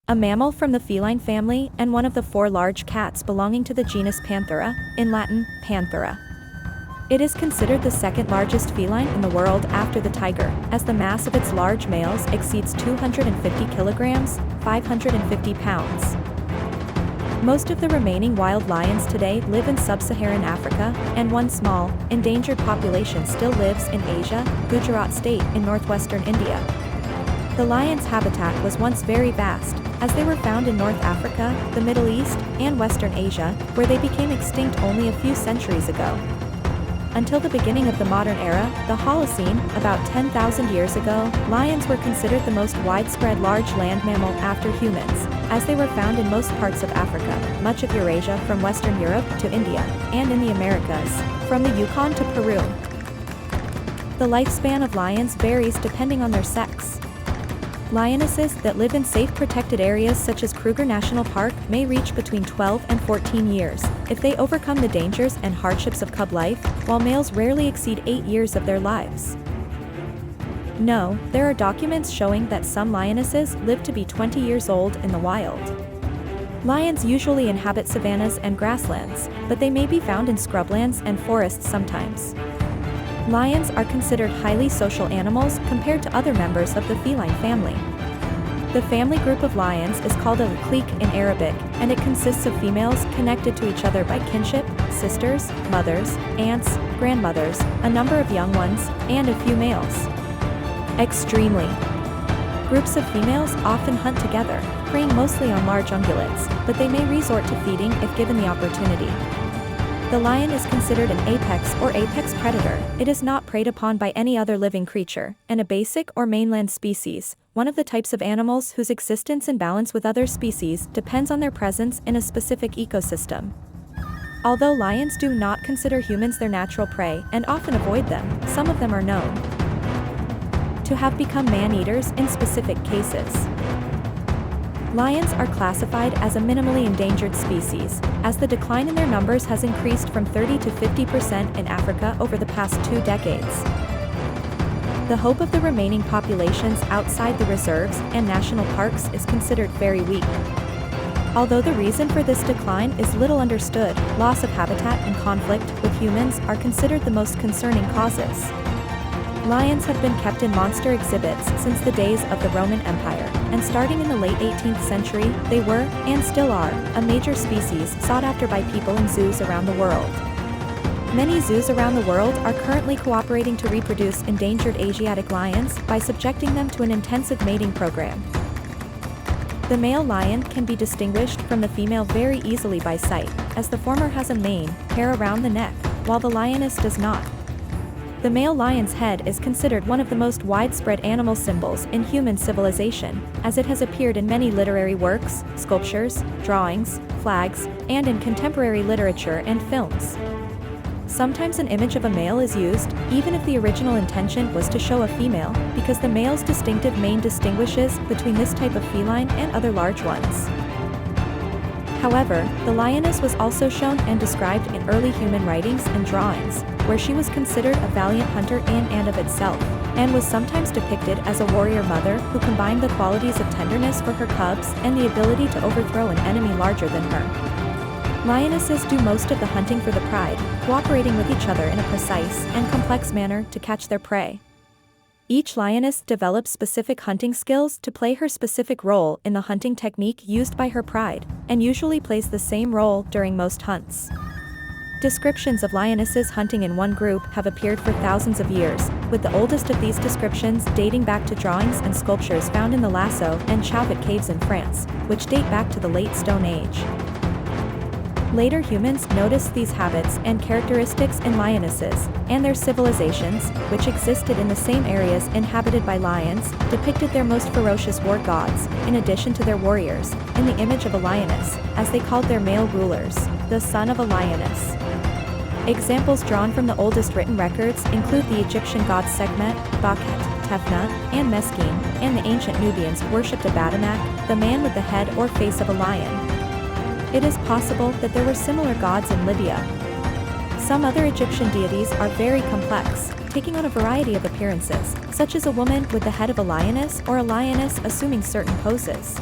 a mammal from the feline family and one of the 4 large cats belonging to the genus Panthera, in Latin, Panthera. It is considered the second largest feline in the world after the tiger, as the mass of its large males exceeds 250 kilograms, 550 pounds. Most of the remaining wild lions today live in sub-Saharan Africa, and one small, endangered population still lives in Asia, Gujarat state in northwestern India. The lion's habitat was once very vast, as they were found in North Africa, the Middle East, and Western Asia, where they became extinct only a few centuries ago. Until the beginning of the modern era, the Holocene, about 10,000 years ago, lions were considered the most widespread large land mammal after humans, as they were found in most parts of Africa, much of Eurasia from Western Europe to India, and in the Americas, from the Yukon to Peru. The lifespan of lions varies depending on their sex. Lionesses that live in safe protected areas such as Kruger National Park may reach between 12 and 14 years, if they overcome the dangers and hardships of cub life, while males rarely exceed 8 years of their lives. No, there are documents showing that some lionesses live to be 20 years old in the wild. Lions usually inhabit savannas and grasslands, but they may be found in scrublands and forests sometimes. Lions are considered highly social animals compared to other members of the feline family. The family group of lions is called a clique in Arabic, and it consists of females connected to each other by kinship, sisters, mothers, aunts, grandmothers, a number of young ones, and a few males. Extremely. Groups of females often hunt together, preying mostly on large ungulates, but they may resort to feeding if given the opportunity. The lion is considered an apex or apex predator. It is not preyed upon by any other living creature, and a basic or mainland species, one of the types of animals whose existence and balance with other species depends on their presence in a specific ecosystem. Although lions do not consider humans their natural prey and often avoid them, some of them are known to have become man-eaters in specific cases. Lions are classified as a minimally endangered species, as the decline in their numbers has increased from 30 to 50% in Africa over the past 2 decades. The hope of the remaining populations outside the reserves and national parks is considered very weak. Although the reason for this decline is little understood, loss of habitat and conflict with humans are considered the most concerning causes. Lions have been kept in monster exhibits since the days of the Roman Empire, and starting in the late 18th century, they were, and still are, a major species sought after by people in zoos around the world. Many zoos around the world are currently cooperating to reproduce endangered Asiatic lions by subjecting them to an intensive mating program. The male lion can be distinguished from the female very easily by sight, as the former has a mane, hair around the neck, while the lioness does not. The male lion's head is considered one of the most widespread animal symbols in human civilization, as it has appeared in many literary works, sculptures, drawings, flags, and in contemporary literature and films. Sometimes an image of a male is used, even if the original intention was to show a female, because the male's distinctive mane distinguishes between this type of feline and other large ones. However, the lioness was also shown and described in early human writings and drawings, where she was considered a valiant hunter in and of itself, and was sometimes depicted as a warrior mother who combined the qualities of tenderness for her cubs and the ability to overthrow an enemy larger than her. Lionesses do most of the hunting for the pride, cooperating with each other in a precise and complex manner to catch their prey. Each lioness develops specific hunting skills to play her specific role in the hunting technique used by her pride, and usually plays the same role during most hunts. Descriptions of lionesses hunting in one group have appeared for thousands of years, with the oldest of these descriptions dating back to drawings and sculptures found in the Lascaux and Chauvet caves in France, which date back to the late Stone Age. Later humans noticed these habits and characteristics in lionesses, and their civilizations, which existed in the same areas inhabited by lions, depicted their most ferocious war gods, in addition to their warriors, in the image of a lioness, as they called their male rulers, the son of a lioness. Examples drawn from the oldest written records include the Egyptian gods Sekhmet, Bakhet, Tefnut, and Meskin, and the ancient Nubians worshipped Abadenak, the man with the head or face of a lion. It is possible that there were similar gods in Libya. Some other Egyptian deities are very complex, taking on a variety of appearances, such as a woman with the head of a lioness or a lioness assuming certain poses.